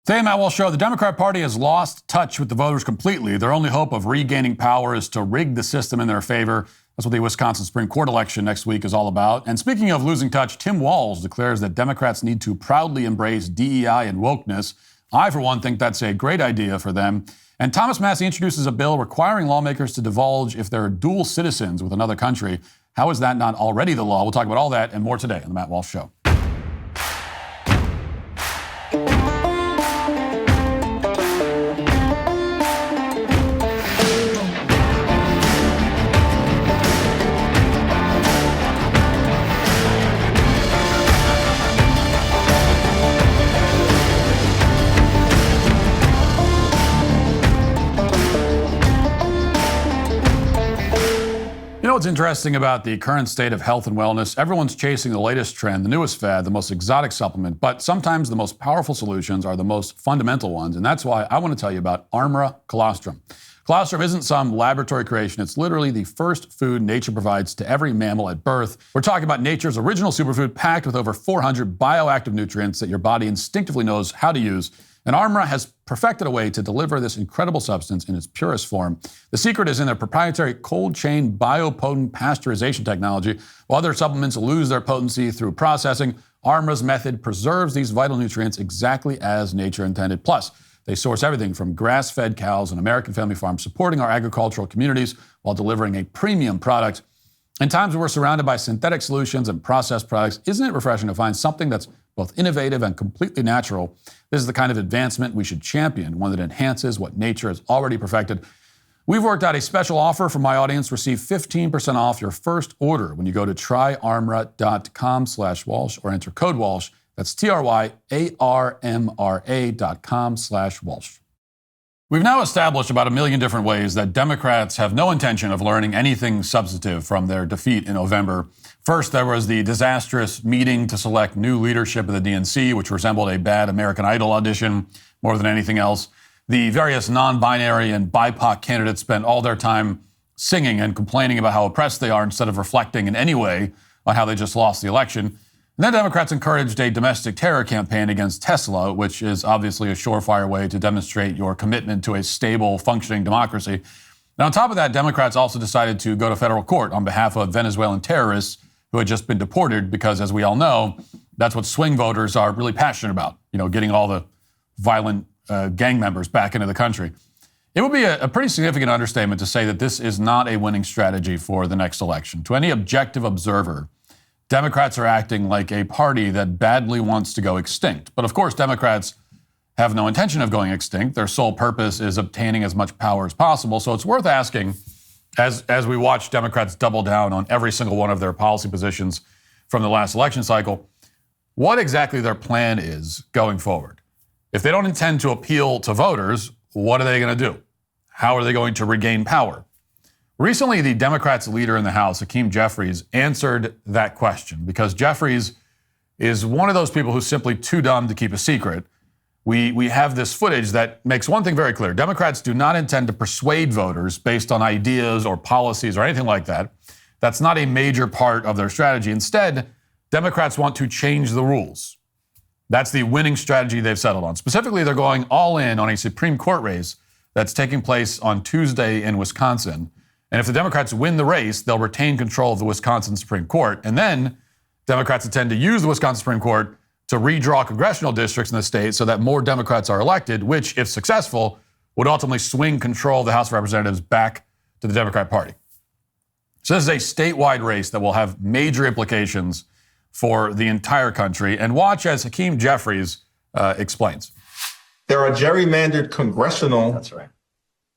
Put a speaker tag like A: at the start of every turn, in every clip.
A: Today, Matt Walsh Show, the Democrat Party has lost touch with the voters completely. Their only hope of regaining power is to rig the system in their favor. That's what the Wisconsin Supreme Court election next week is all about. And speaking of losing touch, Tim Walz declares that Democrats need to proudly embrace DEI and wokeness. I, for one, think that's a great idea for them. And Thomas Massie introduces a bill requiring lawmakers to divulge if they're dual citizens with another country. How is that not already the law? We'll talk about all that and more today on the Matt Walsh Show. You know what's interesting about the current state of health and wellness? Everyone's chasing the latest trend, the newest fad, the most exotic supplement, but sometimes the most powerful solutions are the most fundamental ones, and that's why I want to tell you about Armra Colostrum. Colostrum isn't some laboratory creation. It's literally the first food nature provides to every mammal at birth. We're talking about nature's original superfood packed with over 400 bioactive nutrients that your body instinctively knows how to use. And Armra has perfected a way to deliver this incredible substance in its purest form. The secret is in their proprietary cold-chain biopotent pasteurization technology. While other supplements lose their potency through processing, Armra's method preserves these vital nutrients exactly as nature intended. Plus, they source everything from grass-fed cows and American family farms, supporting our agricultural communities while delivering a premium product. In times when we're surrounded by synthetic solutions and processed products, isn't it refreshing to find something that's both innovative and completely natural? This is the kind of advancement we should champion, one that enhances what nature has already perfected. We've worked out a special offer for my audience. Receive 15% off your first order when you go to tryarmra.com/Walsh or enter code Walsh. That's TRYARMRA.com/Walsh. We've now established about 1 million different ways that Democrats have no intention of learning anything substantive from their defeat in November. First, there was the disastrous meeting to select new leadership of the DNC, which resembled a bad American Idol audition more than anything else. The various non-binary and BIPOC candidates spent all their time singing and complaining about how oppressed they are instead of reflecting in any way on how they just lost the election. And then Democrats encouraged a domestic terror campaign against Tesla, which is obviously a surefire way to demonstrate your commitment to a stable, functioning democracy. And on top of that, Democrats also decided to go to federal court on behalf of Venezuelan terrorists who had just been deported because, as we all know, that's what swing voters are really passionate about, getting all the violent gang members back into the country. It would be a pretty significant understatement to say that this is not a winning strategy for the next election. To any objective observer, Democrats are acting like a party that badly wants to go extinct. But of course, Democrats have no intention of going extinct. Their sole purpose is obtaining as much power as possible. So it's worth asking, as we watch Democrats double down on every single one of their policy positions from the last election cycle, what exactly their plan is going forward. If they don't intend to appeal to voters, what are they going to do? How are they going to regain power? Recently, the Democrats' leader in the House, Hakeem Jeffries, answered that question because Jeffries is one of those people who's simply too dumb to keep a secret. We have this footage that makes one thing very clear. Democrats do not intend to persuade voters based on ideas or policies or anything like that. That's not a major part of their strategy. Instead, Democrats want to change the rules. That's the winning strategy they've settled on. Specifically, they're going all in on a Supreme Court race that's taking place on Tuesday in Wisconsin. And if the Democrats win the race, they'll retain control of the Wisconsin Supreme Court. And then Democrats intend to use the Wisconsin Supreme Court to redraw congressional districts in the state so that more Democrats are elected, which, if successful, would ultimately swing control of the House of Representatives back to the Democrat Party. So this is a statewide race that will have major implications for the entire country. And watch as Hakeem Jeffries explains.
B: There are gerrymandered congressional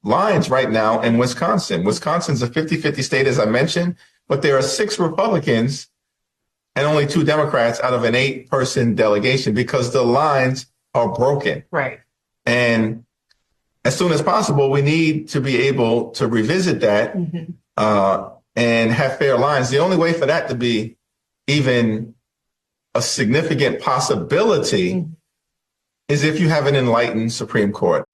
B: lines right now in Wisconsin. Wisconsin's a 50-50 state, as I mentioned, but there are 6 Republicans and only 2 Democrats out of an 8-person delegation because the lines are broken.
C: Right.
B: And as soon as possible, we need to be able to revisit that and have fair lines. The only way for that to be even a significant possibility is if you have an enlightened Supreme Court.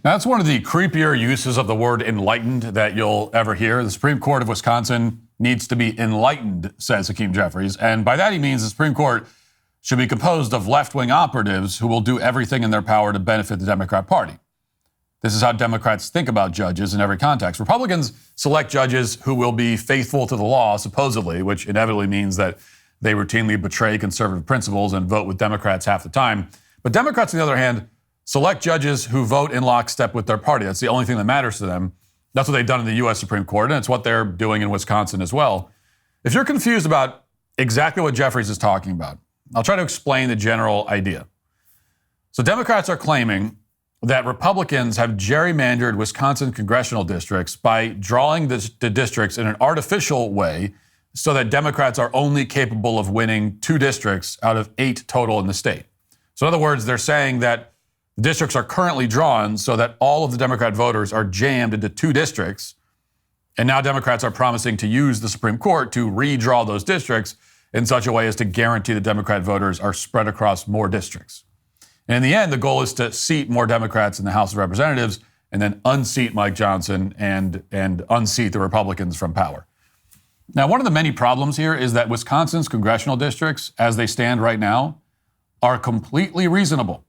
A: That's one of the creepier uses of the word enlightened that you'll ever hear. The Supreme Court of Wisconsin needs to be enlightened, says Hakeem Jeffries. And by that he means the Supreme Court should be composed of left-wing operatives who will do everything in their power to benefit the Democrat Party. This is how Democrats think about judges in every context. Republicans select judges who will be faithful to the law, supposedly, which inevitably means that they routinely betray conservative principles and vote with Democrats half the time. But Democrats, on the other hand, select judges who vote in lockstep with their party. That's the only thing that matters to them. That's what they've done in the U.S. Supreme Court, and it's what they're doing in Wisconsin as well. If you're confused about exactly what Jeffries is talking about, I'll try to explain the general idea. So Democrats are claiming that Republicans have gerrymandered Wisconsin congressional districts by drawing the districts in an artificial way so that Democrats are only capable of winning 2 districts out of 8 total in the state. So in other words, they're saying that districts are currently drawn so that all of the Democrat voters are jammed into 2 districts. And now Democrats are promising to use the Supreme Court to redraw those districts in such a way as to guarantee that Democrat voters are spread across more districts. And in the end, the goal is to seat more Democrats in the House of Representatives and then unseat Mike Johnson and unseat the Republicans from power. Now, one of the many problems here is that Wisconsin's congressional districts, as they stand right now, are completely reasonable.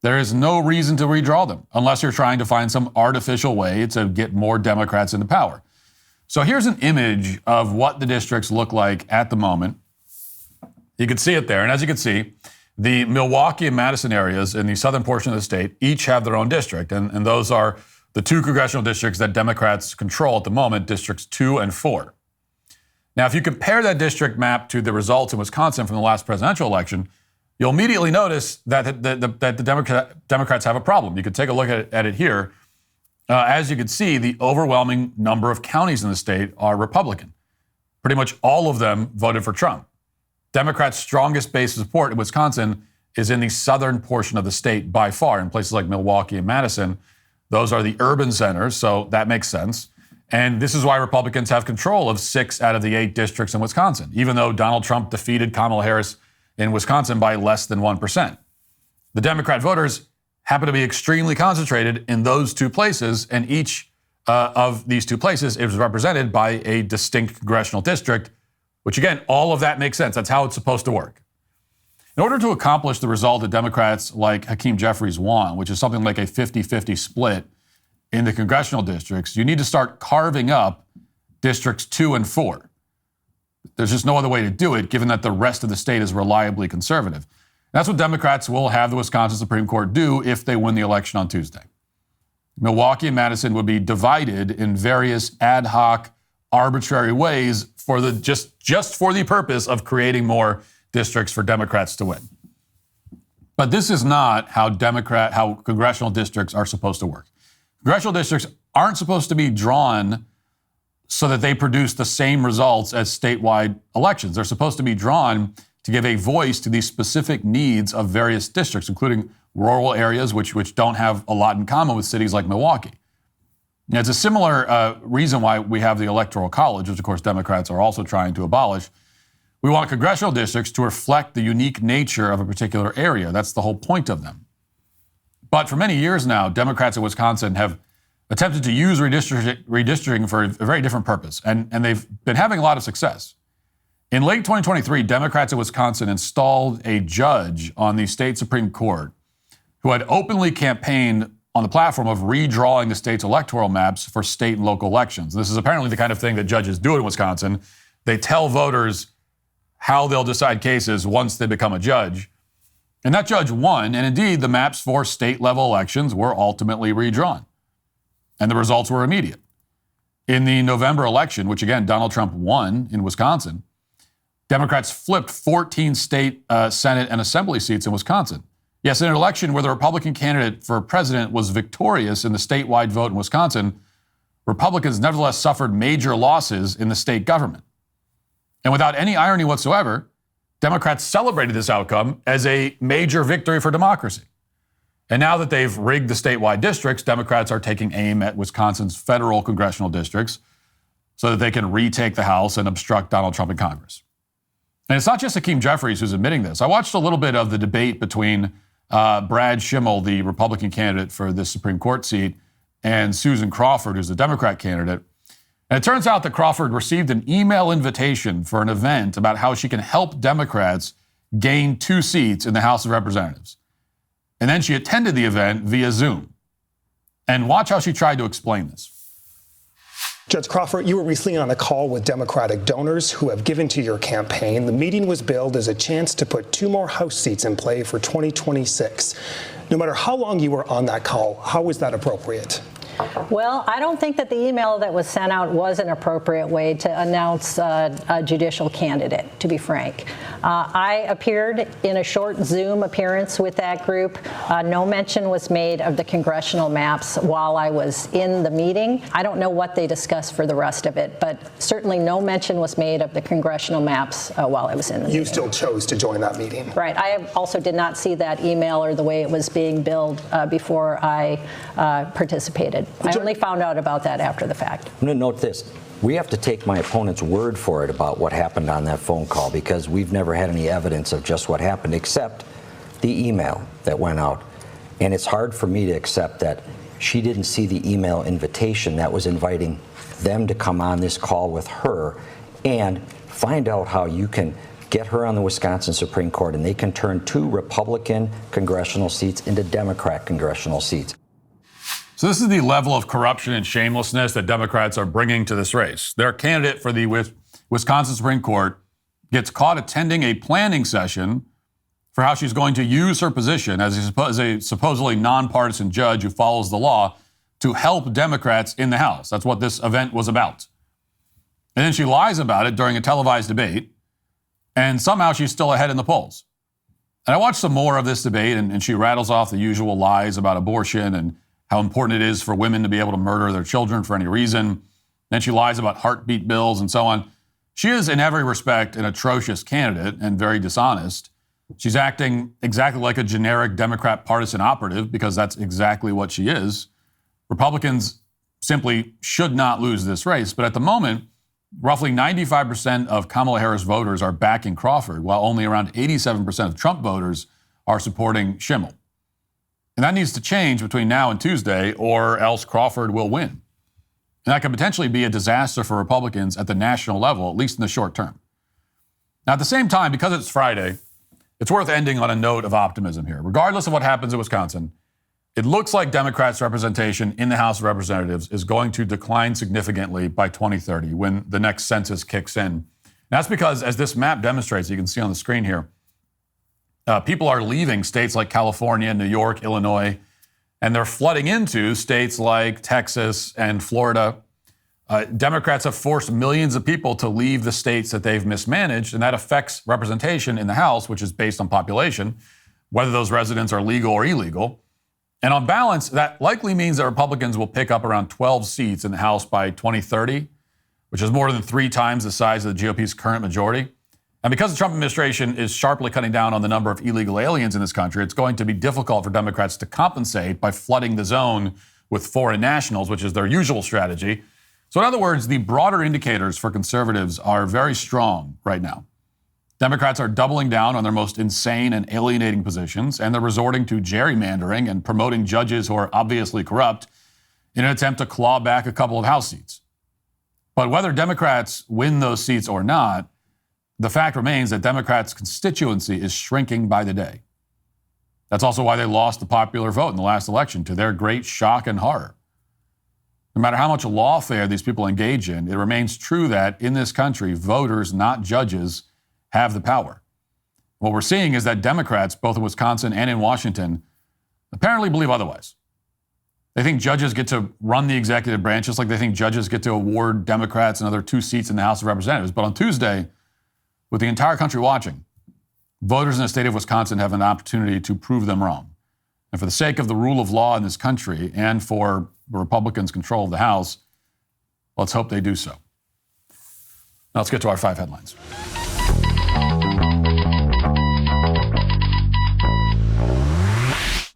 A: There is no reason to redraw them unless you're trying to find some artificial way to get more Democrats into power. So here's an image of what the districts look like at the moment. You can see it there. And as you can see, the Milwaukee and Madison areas in the southern portion of the state each have their own district. And those are the 2 congressional districts that Democrats control at the moment, districts 2 and 4. Now, if you compare that district map to the results in Wisconsin from the last presidential election, you'll immediately notice that the Democrats have a problem. You can take a look at it here. As you can see, the overwhelming number of counties in the state are Republican. Pretty much all of them voted for Trump. Democrats' strongest base of support in Wisconsin is in the southern portion of the state by far, in places like Milwaukee and Madison. Those are the urban centers, so that makes sense. And this is why Republicans have control of 6 out of the 8 districts in Wisconsin, even though Donald Trump defeated Kamala Harris in Wisconsin by less than 1%. The Democrat voters happen to be extremely concentrated in those 2 places, and each of these 2 places is represented by a distinct congressional district, which again, all of that makes sense. That's how it's supposed to work. In order to accomplish the result that Democrats like Hakeem Jeffries want, which is something like a 50-50 split in the congressional districts, you need to start carving up districts 2 and 4. There's just no other way to do it, given that the rest of the state is reliably conservative. That's what Democrats will have the Wisconsin Supreme Court do if they win the election on Tuesday. Milwaukee and Madison would be divided in various ad hoc, arbitrary ways for the just for the purpose of creating more districts for Democrats to win. But this is not how congressional districts are supposed to work. Congressional districts aren't supposed to be drawn so that they produce the same results as statewide elections. They're supposed to be drawn to give a voice to the specific needs of various districts, including rural areas which don't have a lot in common with cities like Milwaukee. Now, it's a similar reason why we have the Electoral College, which of course Democrats are also trying to abolish. We want congressional districts to reflect the unique nature of a particular area. That's the whole point of them. But for many years now, Democrats in Wisconsin have attempted to use redistricting for a very different purpose, and they've been having a lot of success. In late 2023, Democrats in Wisconsin installed a judge on the state Supreme Court who had openly campaigned on the platform of redrawing the state's electoral maps for state and local elections. This is apparently the kind of thing that judges do in Wisconsin. They tell voters how they'll decide cases once they become a judge. And that judge won, and indeed, the maps for state-level elections were ultimately redrawn. And the results were immediate. In the November election, which again, Donald Trump won in Wisconsin, Democrats flipped 14 state Senate and Assembly seats in Wisconsin. Yes, in an election where the Republican candidate for president was victorious in the statewide vote in Wisconsin, Republicans nevertheless suffered major losses in the state government. And without any irony whatsoever, Democrats celebrated this outcome as a major victory for democracy. And now that they've rigged the statewide districts, Democrats are taking aim at Wisconsin's federal congressional districts so that they can retake the House and obstruct Donald Trump in Congress. And it's not just Hakeem Jeffries who's admitting this. I watched a little bit of the debate between Brad Schimmel, the Republican candidate for this Supreme Court seat, and Susan Crawford, who's the Democrat candidate. And it turns out that Crawford received an email invitation for an event about how she can help Democrats gained 2 seats in the House of Representatives. And then she attended the event via Zoom. And watch how she tried to explain this.
C: Judge Crawford, you were recently on a call with Democratic donors who have given to your campaign. The meeting was billed as a chance to put 2 more House seats in play for 2026. No matter how long you were on that call, how was that appropriate?
D: Well, I don't think that the email that was sent out was an appropriate way to announce a judicial candidate, to be frank. I appeared in a short Zoom appearance with that group. No mention was made of the congressional maps while I was in the meeting. I don't know what they discussed for the rest of it, but certainly no mention was made of the congressional maps while I was in the meeting.
C: You still chose to join that meeting.
D: Right. I also did not see that email or the way it was being billed before I participated. I only found out about that after the fact.
E: I'm going to note this. We have to take my opponent's word for it about what happened on that phone call because we've never had any evidence of just what happened except the email that went out. And it's hard for me to accept that she didn't see the email invitation that was inviting them to come on this call with her and find out how you can get her on the Wisconsin Supreme Court and they can turn 2 Republican congressional seats into Democrat congressional seats.
A: So this is the level of corruption and shamelessness that Democrats are bringing to this race. Their candidate for the Wisconsin Supreme Court gets caught attending a planning session for how she's going to use her position as a supposedly nonpartisan judge who follows the law to help Democrats in the House. That's what this event was about. And then she lies about it during a televised debate, and somehow she's still ahead in the polls. And I watched some more of this debate, and she rattles off the usual lies about abortion and how important it is for women to be able to murder their children for any reason. Then she lies about heartbeat bills and so on. She is, in every respect, an atrocious candidate and very dishonest. She's acting exactly like a generic Democrat partisan operative because that's exactly what she is. Republicans simply should not lose this race. But at the moment, roughly 95% of Kamala Harris voters are backing Crawford, while only around 87% of Trump voters are supporting Schimmel. And that needs to change between now and Tuesday, or else Crawford will win. And that could potentially be a disaster for Republicans at the national level, at least in the short term. Now, at the same time, because it's Friday, it's worth ending on a note of optimism here. Regardless of what happens in Wisconsin, it looks like Democrats' representation in the House of Representatives is going to decline significantly by 2030 when the next census kicks in. And that's because, as this map demonstrates, you can see on the screen here, people are leaving states like California, New York, Illinois, and they're flooding into states like Texas and Florida. Democrats have forced millions of people to leave the states that they've mismanaged, and that affects representation in the House, which is based on population, whether those residents are legal or illegal. And on balance, that likely means that Republicans will pick up around 12 seats in the House by 2030, which is more than 3 times the size of the GOP's current majority. And because the Trump administration is sharply cutting down on the number of illegal aliens in this country, it's going to be difficult for Democrats to compensate by flooding the zone with foreign nationals, which is their usual strategy. So in other words, the broader indicators for conservatives are very strong right now. Democrats are doubling down on their most insane and alienating positions, and they're resorting to gerrymandering and promoting judges who are obviously corrupt in an attempt to claw back a couple of House seats. But whether Democrats win those seats or not, the fact remains that Democrats' constituency is shrinking by the day. That's also why they lost the popular vote in the last election, to their great shock and horror. No matter how much lawfare these people engage in, it remains true that in this country, voters, not judges, have the power. What we're seeing is that Democrats, both in Wisconsin and in Washington, apparently believe otherwise. They think judges get to run the executive branch, just like they think judges get to award Democrats another 2 seats in the House of Representatives. But on Tuesday, with the entire country watching, voters in the state of Wisconsin have an opportunity to prove them wrong. And for the sake of the rule of law in this country and for the Republicans' control of the House, let's hope they do so. Now let's get to our 5 headlines.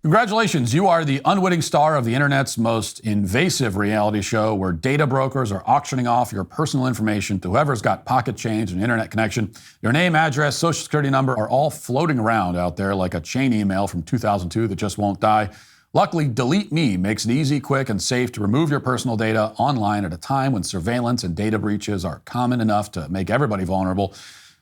A: Congratulations, you are the unwitting star of the internet's most invasive reality show where data brokers are auctioning off your personal information to whoever's got pocket change and internet connection. Your name, address, social security number are all floating around out there like a chain email from 2002 that just won't die. Luckily, Delete Me makes it easy, quick, and safe to remove your personal data online at a time when surveillance and data breaches are common enough to make everybody vulnerable.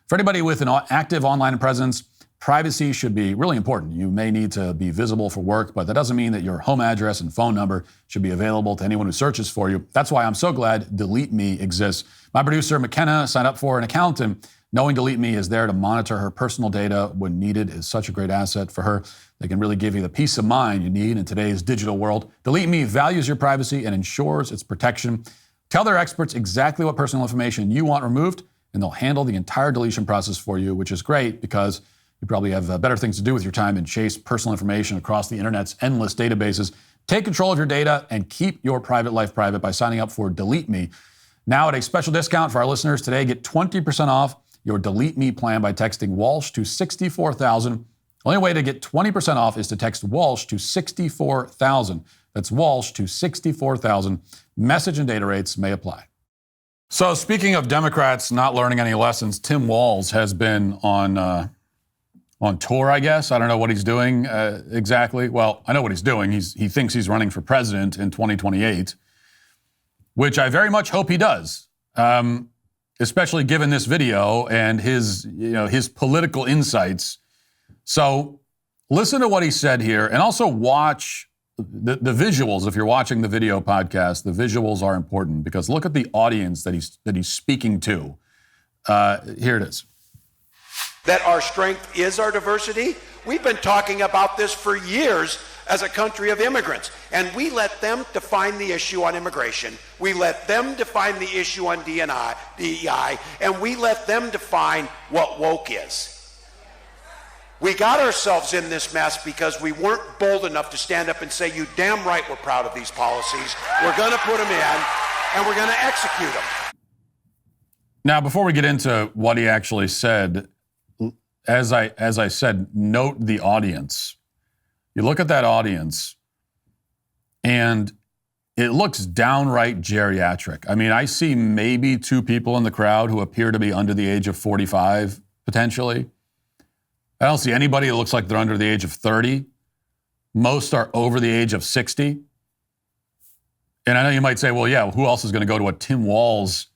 A: For anybody with an active online presence, privacy should be really important. You may need to be visible for work, but that doesn't mean that your home address and phone number should be available to anyone who searches for you. That's why I'm so glad Delete Me exists. My producer, McKenna, signed up for an account, and knowing Delete Me is there to monitor her personal data when needed is such a great asset for her. They can really give you the peace of mind you need in today's digital world. Delete Me values your privacy and ensures its protection. Tell their experts exactly what personal information you want removed, and they'll handle the entire deletion process for you, which is great because you probably have better things to do with your time than chase personal information across the internet's endless databases. Take control of your data and keep your private life private by signing up for Delete Me. Now at a special discount for our listeners today, get 20% off your Delete Me plan by texting Walsh to 64,000. Only way to get 20% off is to text Walsh to 64,000. That's Walsh to 64,000. Message and data rates may apply. So speaking of Democrats not learning any lessons, Tim Walz has been on tour, I guess. I don't know what he's doing exactly. Well, I know what he's doing. He thinks he's running for president in 2028, which I very much hope he does, especially given this video and his political insights. So listen to what he said here, and also watch the visuals. If you're watching the video podcast, the visuals are important because look at the audience that he's speaking to. Here it is.
F: That our strength is our diversity. We've been talking about this for years as a country of immigrants, and we let them define the issue on immigration. We let them define the issue on DEI, and we let them define what woke is. We got ourselves in this mess because we weren't bold enough to stand up and say, you damn right we're proud of these policies. We're going to put them in, and we're going to execute them.
A: Now, before we get into what he actually said, as I said, note the audience. You look at that audience, and it looks downright geriatric. I mean, I see maybe 2 people in the crowd who appear to be under the age of 45, potentially. I don't see anybody that looks like they're under the age of 30. Most are over the age of 60. And I know you might say, well, yeah, who else is going to go to a Tim Walz?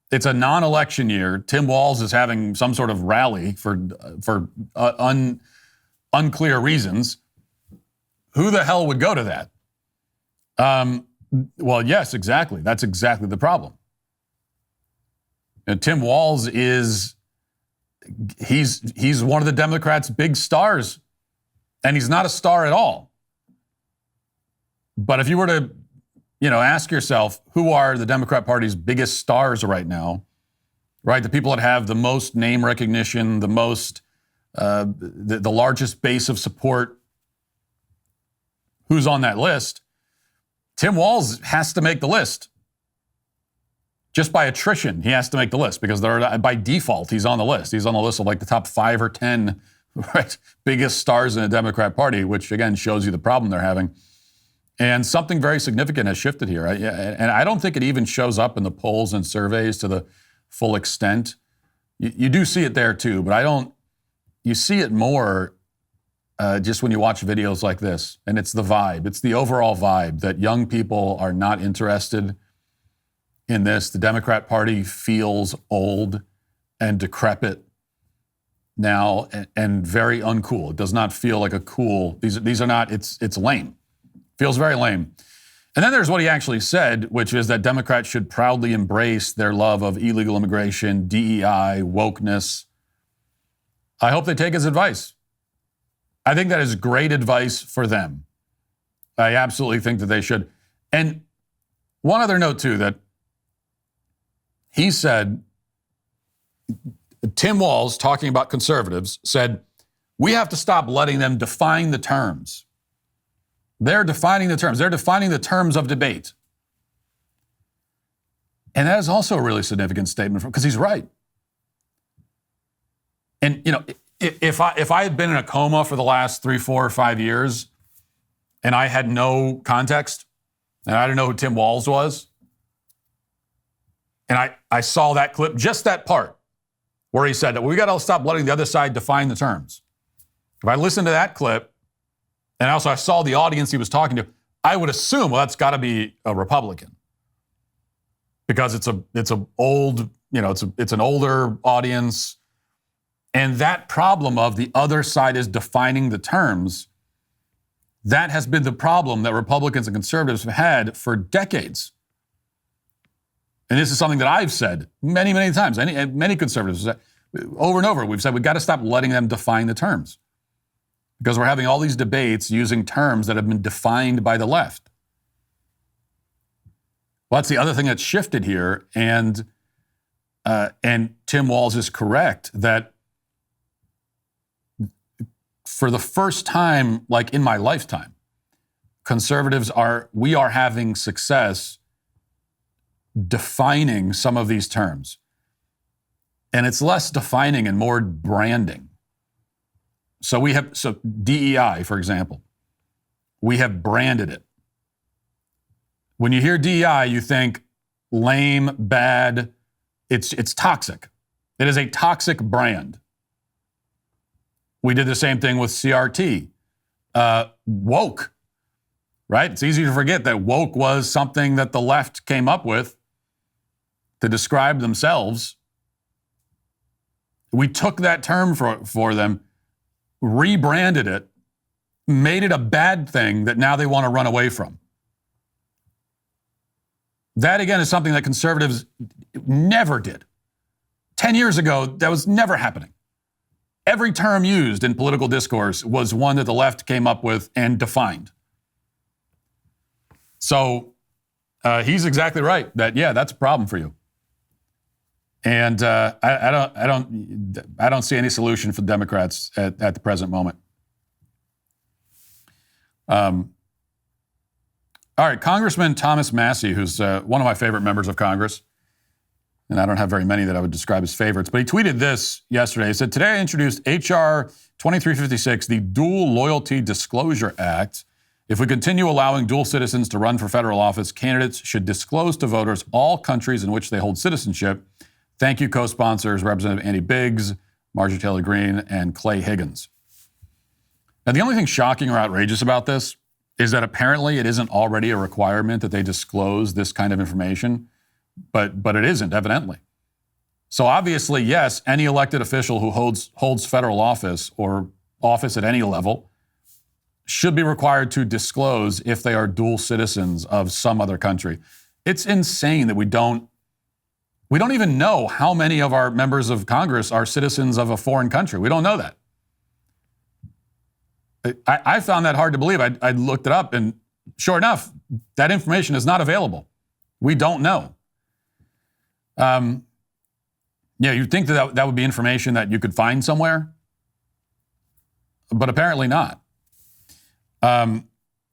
A: It's a non-election year. Tim Walz is having some sort of rally for unclear reasons. Who the hell would go to that? Well, yes, exactly. That's exactly the problem. And Tim Walz he's one of the Democrats' big stars, and he's not a star at all. But if you were to, ask yourself, who are the Democrat Party's biggest stars right now, right? The people that have the most name recognition, the most, the largest base of support. Who's on that list? Tim Walz has to make the list. Just by attrition, he has to make the list because by default, he's on the list. He's on the list of like the top 5 or 10 right, biggest stars in the Democrat Party, which again shows you the problem they're having. And something very significant has shifted here. And I don't think it even shows up in the polls and surveys to the full extent. You do see it there too, but you see it more just when you watch videos like this. And it's the vibe. It's the overall vibe that young people are not interested in this. The Democrat Party feels old and decrepit now and very uncool. It does not feel like a cool, these are not, it's lame. Feels very lame. And then there's what he actually said, which is that Democrats should proudly embrace their love of illegal immigration, DEI, wokeness. I hope they take his advice. I think that is great advice for them. I absolutely think that they should. And one other note too, that he said, Tim Walz, talking about conservatives, said, we have to stop letting them define the terms. They're defining the terms. They're defining the terms of debate. And that is also a really significant statement because he's right. And, if I had been in a coma for the last 3, 4, or 5 years and I had no context and I didn't know who Tim Walz was, and I saw that clip, just that part, where he said that we got to stop letting the other side define the terms. If I listened to that clip, and also I saw the audience he was talking to, I would assume, well, that's got to be a Republican. Because it's an older audience. And that problem of the other side is defining the terms, that has been the problem that Republicans and conservatives have had for decades. And this is something that I've said many, many times. Many conservatives, over and over, we've said we've got to stop letting them define the terms, because we're having all these debates using terms that have been defined by the left. Well, that's the other thing that's shifted here. And Tim Walz is correct that for the first time, like in my lifetime, conservatives are having success defining some of these terms. And it's less defining and more branding. So DEI, for example, we have branded it. When you hear DEI, you think lame, bad. It's toxic. It is a toxic brand. We did the same thing with CRT. Woke, right? It's easy to forget that woke was something that the left came up with to describe themselves. We took that term for them, rebranded it, made it a bad thing that now they want to run away from. That, again, is something that conservatives never did. 10 years ago, that was never happening. Every term used in political discourse was one that the left came up with and defined. So he's exactly right that, yeah, that's a problem for you. And I don't see any solution for Democrats at the present moment. All right, Congressman Thomas Massie, who's one of my favorite members of Congress, and I don't have very many that I would describe as favorites, but he tweeted this yesterday. He said, "Today I introduced H.R. 2356, the Dual Loyalty Disclosure Act. If we continue allowing dual citizens to run for federal office, candidates should disclose to voters all countries in which they hold citizenship. Thank you, co-sponsors, Representative Andy Biggs, Marjorie Taylor Greene, and Clay Higgins." Now, the only thing shocking or outrageous about this is that apparently it isn't already a requirement that they disclose this kind of information, but it isn't, evidently. So obviously, yes, any elected official who holds federal office or office at any level should be required to disclose if they are dual citizens of some other country. It's insane that we don't even know how many of our members of Congress are citizens of a foreign country. We don't know that. I found that hard to believe. I looked it up, and sure enough, that information is not available. We don't know. You'd think that would be information that you could find somewhere, but apparently not.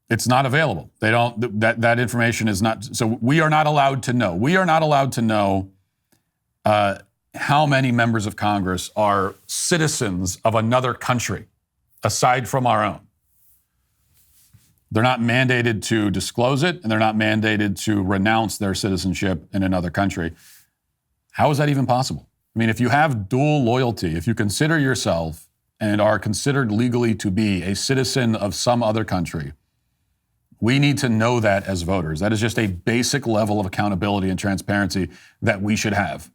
A: It's not available. They don't. That information is not. So we are not allowed to know. We are not allowed to know how many members of Congress are citizens of another country aside from our own. They're not mandated to disclose it, and they're not mandated to renounce their citizenship in another country. How is that even possible? I mean, if you have dual loyalty, if you consider yourself and are considered legally to be a citizen of some other country, we need to know that as voters. That is just a basic level of accountability and transparency that we should have.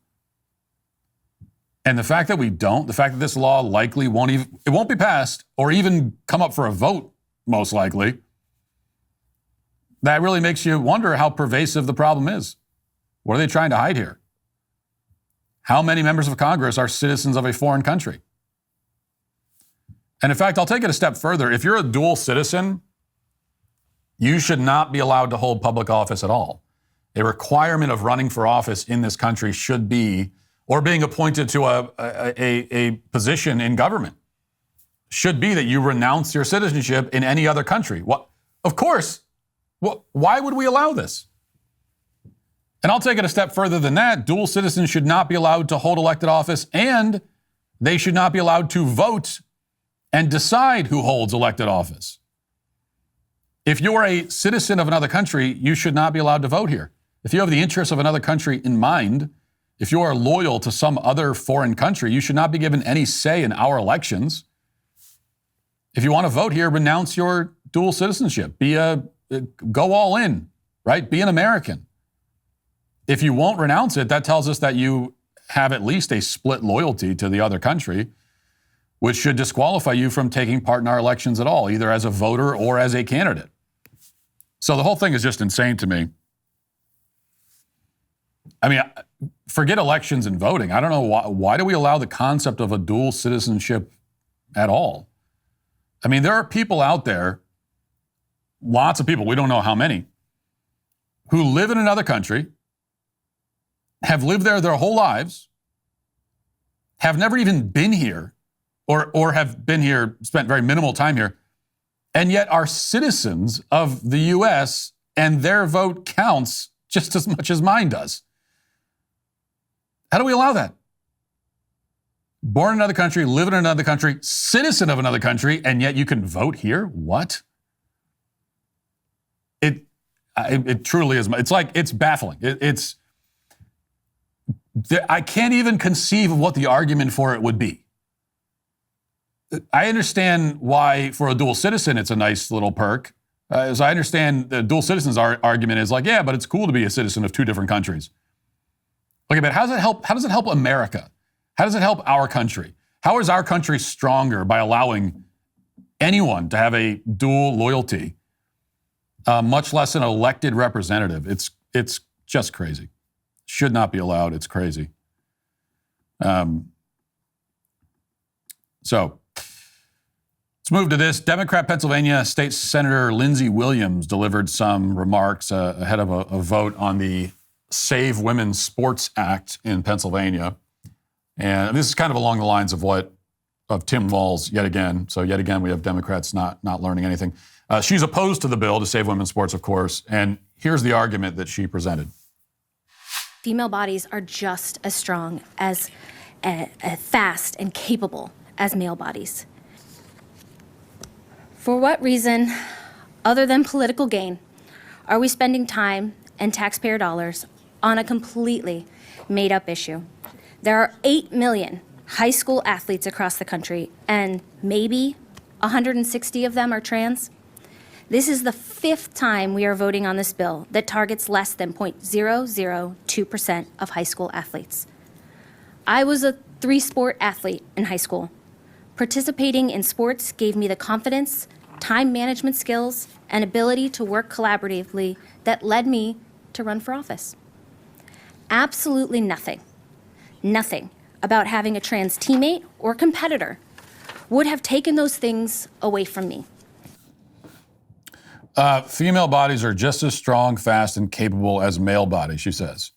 A: And the fact that we don't, the fact that this law likely won't be passed or even come up for a vote, most likely, that really makes you wonder how pervasive the problem is. What are they trying to hide here? How many members of Congress are citizens of a foreign country? And in fact, I'll take it a step further. If you're a dual citizen, you should not be allowed to hold public office at all. A requirement of running for office in this country should be, or being appointed to a position in government, should be that you renounce your citizenship in any other country. What? Of course. Why would we allow this? And I'll take it a step further than that. Dual citizens should not be allowed to hold elected office, and they should not be allowed to vote and decide who holds elected office. If you're a citizen of another country, you should not be allowed to vote here. If you have the interests of another country in mind, if you are loyal to some other foreign country, you should not be given any say in our elections. If you want to vote here, renounce your dual citizenship. Go all in, right? Be an American. If you won't renounce it, that tells us that you have at least a split loyalty to the other country. which should disqualify you from taking part in our elections at all, either as a voter or as a candidate. So the whole thing is just insane to me. I mean, forget elections and voting. I don't know why do we allow the concept of a dual citizenship at all? I mean, there are people out there, lots of people, we don't know how many, who live in another country, have lived there their whole lives, have never even been here, or have been here, spent very minimal time here, and yet are citizens of the U.S., and their vote counts just as much as mine does. How do we allow that? Born in another country, live in another country, citizen of another country, and yet you can vote here? What? It truly is. It's baffling. I can't even conceive of what the argument for it would be. I understand why for a dual citizen it's a nice little perk. As I understand the dual citizens argument is like, yeah, but it's cool to be a citizen of two different countries. Okay, but how does it help? How does it help America? How does it help our country? How is our country stronger by allowing anyone to have a dual loyalty, much less an elected representative? It's just crazy. Should not be allowed. It's crazy. So let's move to this. Democrat Pennsylvania State Senator Lindsey Williams delivered some remarks ahead of a vote on the Save Women's Sports Act in Pennsylvania. And this is kind of along the lines of Tim Walz yet again. So yet again, we have Democrats not learning anything. She's opposed to the bill to save women's sports, of course. And here's the argument that she presented.
G: Female bodies are just as strong, as fast and capable as male bodies. For what reason, other than political gain, are we spending time and taxpayer dollars on a completely made-up issue? There are 8 million high school athletes across the country, and maybe 160 of them are trans. This is the 5th time we are voting on this bill that targets less than 0.002% of high school athletes. I was a 3-sport athlete in high school. Participating in sports gave me the confidence, time management skills, and ability to work collaboratively that led me to run for office. Absolutely nothing about having a trans teammate or competitor would have taken those things away from me.
A: Female bodies are just as strong, fast, and capable as male bodies, she says.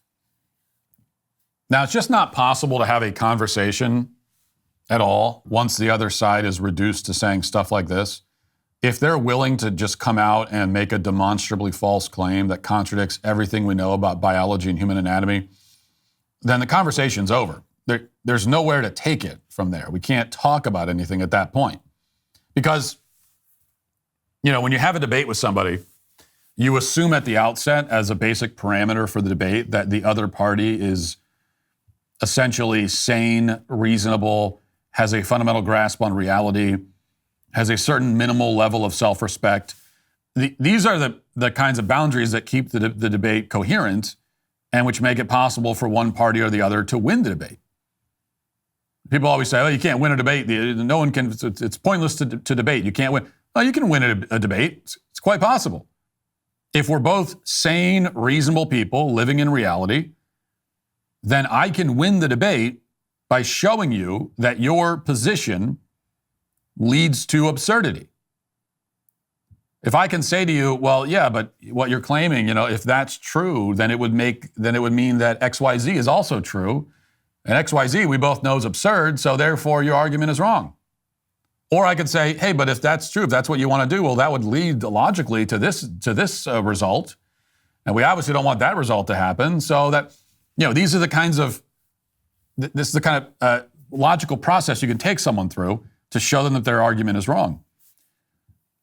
A: Now, it's just not possible to have a conversation at all once the other side is reduced to saying stuff like this. If they're willing to just come out and make a demonstrably false claim that contradicts everything we know about biology and human anatomy, then the conversation's over. There's nowhere to take it from there. We can't talk about anything at that point. Because, when you have a debate with somebody, you assume at the outset as a basic parameter for the debate that the other party is essentially sane, reasonable, has a fundamental grasp on reality, has a certain minimal level of self-respect. These are the kinds of boundaries that keep the debate coherent and which make it possible for one party or the other to win the debate. People always say, you can't win a debate. No one can, it's pointless to debate. You can't win. Well, you can win a debate. It's quite possible. If we're both sane, reasonable people living in reality, then I can win the debate by showing you that your position leads to absurdity. If I can say to you, well, yeah, but what you're claiming, if that's true, then it would mean that XYZ is also true. And XYZ we both know is absurd, so therefore your argument is wrong. Or I could say, hey, but if that's true, if that's what you want to do, well, that would lead logically to this result. And we obviously don't want that result to happen. So that, these are the kinds of, this is the kind of logical process you can take someone through to show them that their argument is wrong.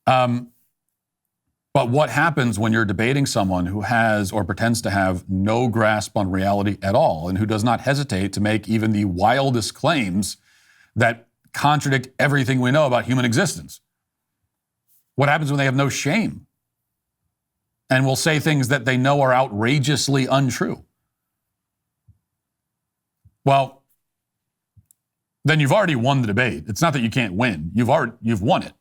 A: But what happens when you're debating someone who has or pretends to have no grasp on reality at all and who does not hesitate to make even the wildest claims that contradict everything we know about human existence? What happens when they have no shame and will say things that they know are outrageously untrue? Well, then you've already won the debate. It's not that you can't win. You've won it.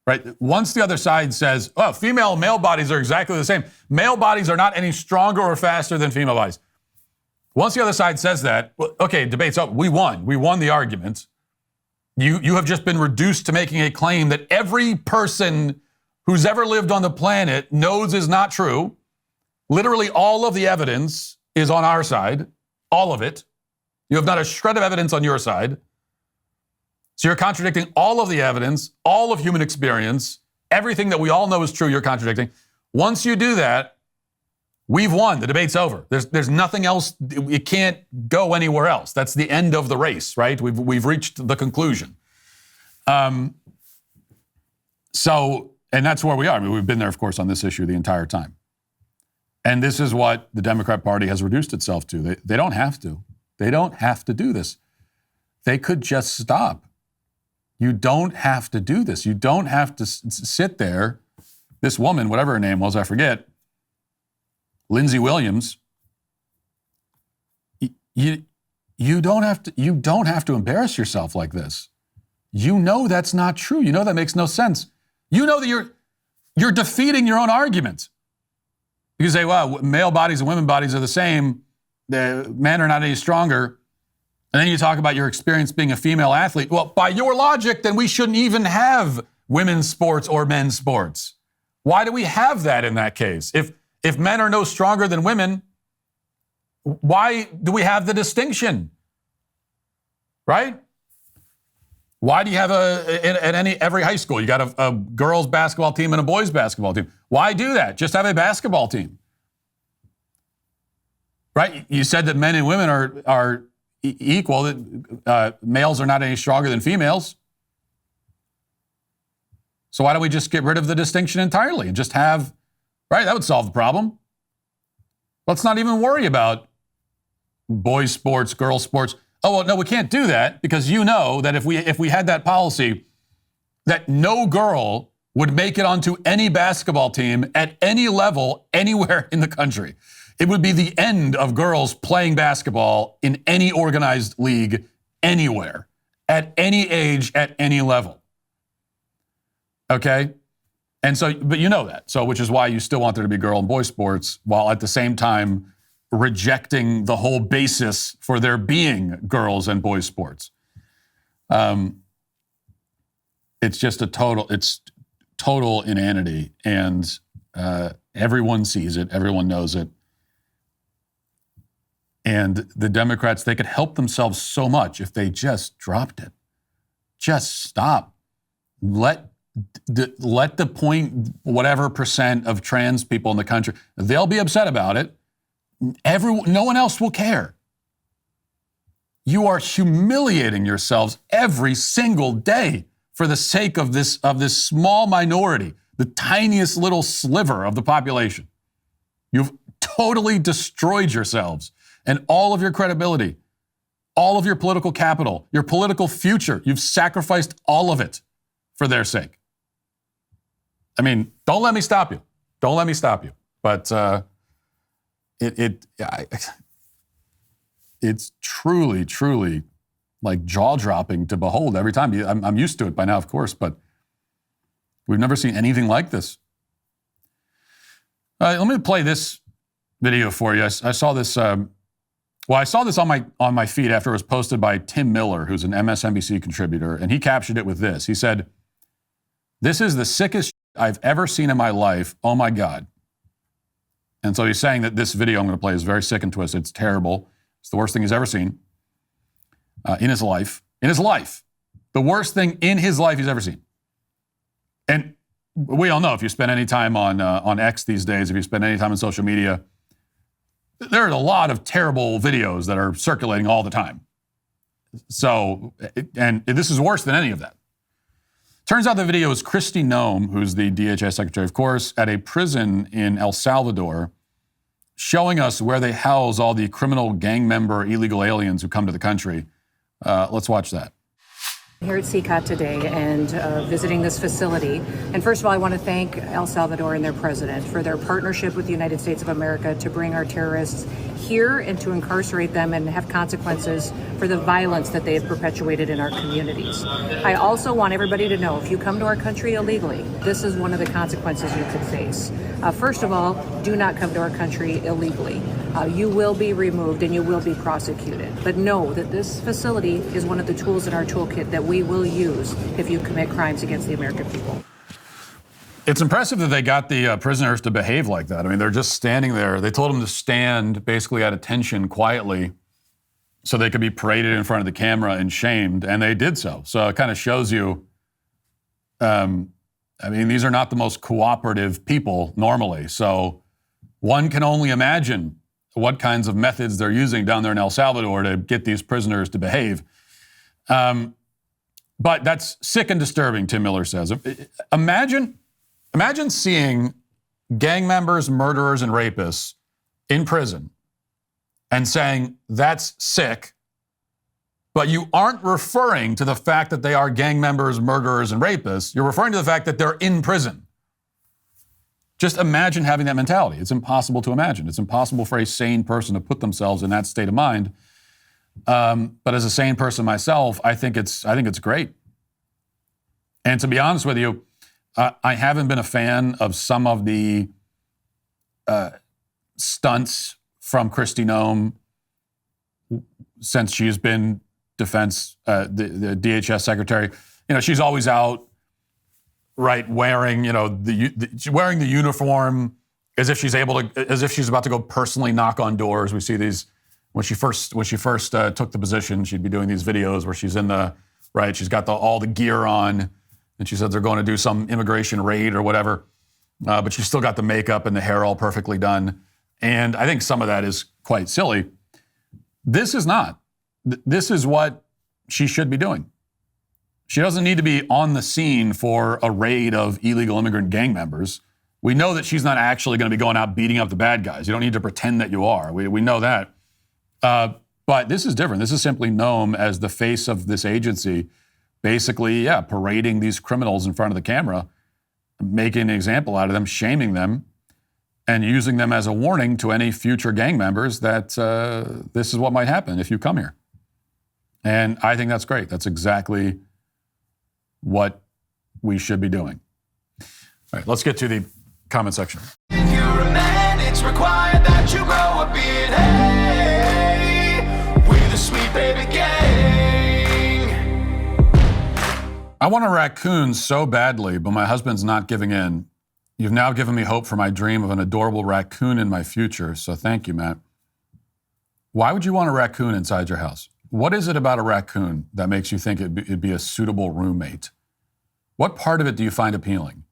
A: Right? Once the other side says, oh, female and male bodies are exactly the same. Male bodies are not any stronger or faster than female bodies. Once the other side says that, well, okay, debate's up. We won. We won the argument. You have just been reduced to making a claim that every person who's ever lived on the planet knows is not true. Literally all of the evidence is on our side. All of it. You have not a shred of evidence on your side. So you're contradicting all of the evidence, all of human experience, everything that we all know is true, you're contradicting. Once you do that, we've won. The debate's over. There's nothing else. It can't go anywhere else. That's the end of the race, right? We've reached the conclusion. So, and that's where we are. I mean, we've been there, of course, on this issue the entire time. And this is what the Democrat Party has reduced itself to. They don't have to. They don't have to do this. They could just stop. You don't have to do this. You don't have to sit there. This woman, whatever her name was, I forget, Lindsey Williams, you don't have to embarrass yourself like this. You know that's not true. You know that makes no sense. You know that you're defeating your own argument. You say, well, male bodies and women bodies are the same. The men are not any stronger. And then you talk about your experience being a female athlete. Well, by your logic, then we shouldn't even have women's sports or men's sports. Why do we have that in that case? If men are no stronger than women, why do we have the distinction? Right? Why do you have every high school, you got a girls basketball team and a boys basketball team? Why do that? Just have a basketball team. Right? You said that men and women are equal, that males are not any stronger than females. So why don't we just get rid of the distinction entirely and just have, right, that would solve the problem. Let's not even worry about boys sports, girls sports. Oh, well, no, we can't do that because you know that if we had that policy, that no girl would make it onto any basketball team at any level anywhere in the country. It would be the end of girls playing basketball in any organized league anywhere, at any age, at any level. Okay? And so, but you know that. So, which is why you still want there to be girl and boy sports while at the same time rejecting the whole basis for there being girls and boys sports. It's just it's total inanity. And everyone sees it. Everyone knows it. And the Democrats, they could help themselves so much if they just dropped it. Just stop. Let the point, whatever percent of trans people in the country, they'll be upset about it. No one else will care. You are humiliating yourselves every single day for the sake of this small minority, the tiniest little sliver of the population. You've totally destroyed yourselves and all of your credibility, all of your political capital, your political future. You've sacrificed all of it for their sake. I mean, don't let me stop you. Don't let me stop you. But it's truly, truly like jaw-dropping to behold every time. I'm used to it by now, of course, but we've never seen anything like this. Let me play this video for you. I saw this. I saw this on my feed after it was posted by Tim Miller, who's an MSNBC contributor, and he captured it with this. He said, "This is the sickest I've ever seen in my life. Oh my God." And so he's saying that this video I'm going to play is very sick and twisted. It's terrible. It's the worst thing he's ever seen in his life. In his life. The worst thing in his life he's ever seen. And we all know if you spend any time on X these days, if you spend any time on social media, there are a lot of terrible videos that are circulating all the time. So, and this is worse than any of that. Turns out the video is Kristi Noem, who's the DHS secretary, of course, at a prison in El Salvador, showing us where they house all the criminal gang member illegal aliens who come to the country. Let's watch that.
H: Here at CCOT today and visiting this facility. And first of all, I want to thank El Salvador and their president for their partnership with the United States of America to bring our terrorists here and to incarcerate them and have consequences for the violence that they have perpetuated in our communities. I also want everybody to know, if you come to our country illegally, this is one of the consequences you could face. First of all, do not come to our country illegally. You will be removed and you will be prosecuted. But know that this facility is one of the tools in our toolkit that we will use if you commit crimes against the American people.
A: It's impressive that they got the prisoners to behave like that. I mean, they're just standing there. They told them to stand basically at attention quietly so they could be paraded in front of the camera and shamed, and they did so. So it kind of shows you, I mean, these are not the most cooperative people normally. So one can only imagine what kinds of methods they're using down there in El Salvador to get these prisoners to behave. But that's sick and disturbing, Tim Miller says. Imagine seeing gang members, murderers, and rapists in prison and saying, that's sick, but you aren't referring to the fact that they are gang members, murderers, and rapists. You're referring to the fact that they're in prison. Just imagine having that mentality. It's impossible to imagine. It's impossible for a sane person to put themselves in that state of mind. But as a sane person myself, I think it's great. And to be honest with you, I haven't been a fan of some of the stunts from Kristi Noem since she's been defense, the DHS secretary. You know, she's always out, right, wearing, you know, wearing the uniform as if she's about to go personally knock on doors. We see these when she first took the position. She'd be doing these videos where she's she's got all the gear on. And she said they're going to do some immigration raid or whatever. But she's still got the makeup and the hair all perfectly done. And I think some of that is quite silly. This is not. This is what she should be doing. She doesn't need to be on the scene for a raid of illegal immigrant gang members. We know that she's not actually going to be going out beating up the bad guys. You don't need to pretend that you are. We know that. But this is different. This is simply Noem as the face of this agency, basically, parading these criminals in front of the camera, making an example out of them, shaming them, and using them as a warning to any future gang members that this is what might happen if you come here. And I think that's great. That's exactly what we should be doing. All right, let's get to the comment section.
I: If you're a man, it's required that you grow a beard. Hey, we're the sweet baby gang.
A: I want a raccoon so badly, but my husband's not giving in. You've now given me hope for my dream of an adorable raccoon in my future, so thank you, Matt. Why would you want a raccoon inside your house? What is it about a raccoon that makes you think it'd be a suitable roommate? What part of it do you find appealing?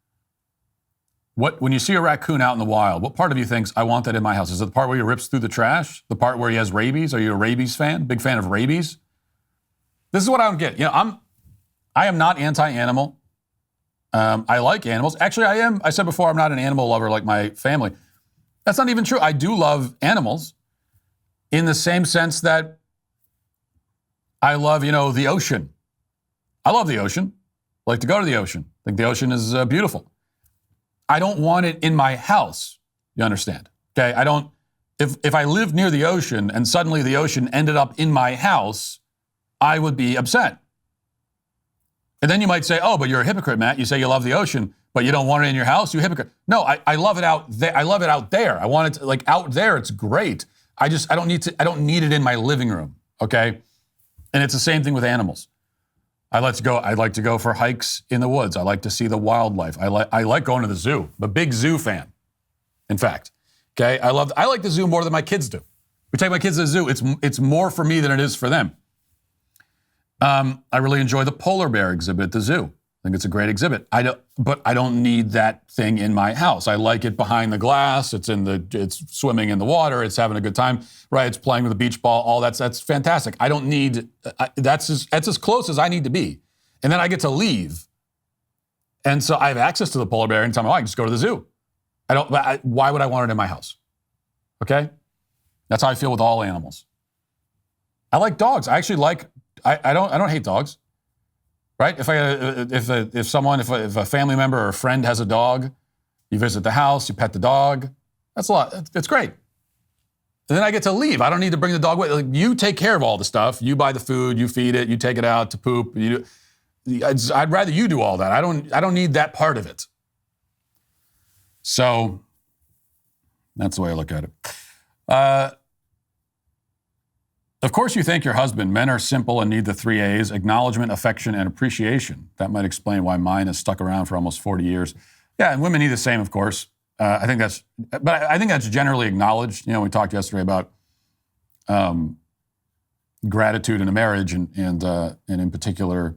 A: When you see a raccoon out in the wild, what part of you thinks, I want that in my house? Is it the part where he rips through the trash? The part where he has rabies? Are you a rabies fan? Big fan of rabies? This is what I don't get. You know, I am not anti-animal. I like animals. Actually, I am. I said before, I'm not an animal lover like my family. That's not even true. I do love animals in the same sense that I love, the ocean. I love the ocean. I like to go to the ocean. I think the ocean is beautiful. I don't want it in my house. You understand? Okay. I don't, if I lived near the ocean and suddenly the ocean ended up in my house, I would be upset. And then you might say, oh, but you're a hypocrite, Matt. You say you love the ocean, but you don't want it in your house? You hypocrite. No, I love it out there. I love it out there. I want it to, out there. It's great. I don't need it in my living room. Okay. And it's the same thing with animals. I'd like to go for hikes in the woods. I like to see the wildlife. I like going to the zoo. I'm a big zoo fan, in fact. Okay. I like the zoo more than my kids do. We take my kids to the zoo. It's more for me than it is for them. I really enjoy the polar bear exhibit at the zoo. I think it's a great exhibit. But I don't need that thing in my house. I like it behind the glass. It's swimming in the water. It's having a good time, right? It's playing with a beach ball. All that's fantastic. I don't need. That's as close as I need to be. And then I get to leave, and so I have access to the polar bear anytime I can just go to the zoo. Why would I want it in my house? Okay, that's how I feel with all animals. I like dogs. I actually like. I don't hate dogs. right? If a family member or a friend has a dog, you visit the house, you pet the dog. That's a lot. It's great. And then I get to leave. I don't need to bring the dog with. Like, you take care of all the stuff. You buy the food, you feed it, you take it out to poop. I'd rather you do all that. I don't need that part of it. So that's the way I look at it. Of course you thank your husband. Men are simple and need the 3 A's: acknowledgement, affection, and appreciation. That might explain why mine has stuck around for almost 40 years. Yeah, and women need the same, of course. I think that's generally acknowledged. You know, we talked yesterday about gratitude in a marriage, and in particular,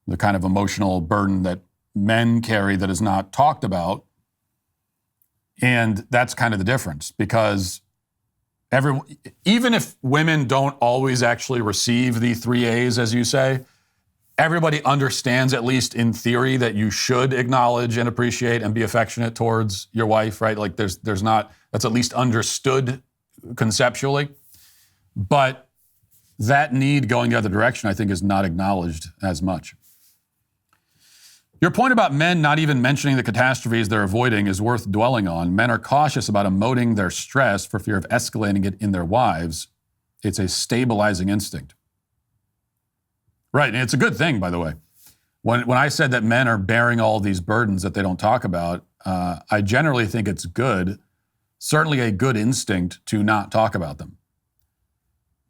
A: the kind of emotional burden that men carry that is not talked about. And that's kind of the difference, because even if women don't always actually receive the 3 A's, as you say, everybody understands, at least in theory, that you should acknowledge and appreciate and be affectionate towards your wife, right? Like there's not, that's at least understood conceptually. But that need going the other direction, I think, is not acknowledged as much. Your point about men not even mentioning the catastrophes they're avoiding is worth dwelling on. Men are cautious about emoting their stress for fear of escalating it in their wives. It's a stabilizing instinct. Right, and it's a good thing, by the way. When I said that men are bearing all these burdens that they don't talk about, I generally think it's good, certainly a good instinct, to not talk about them,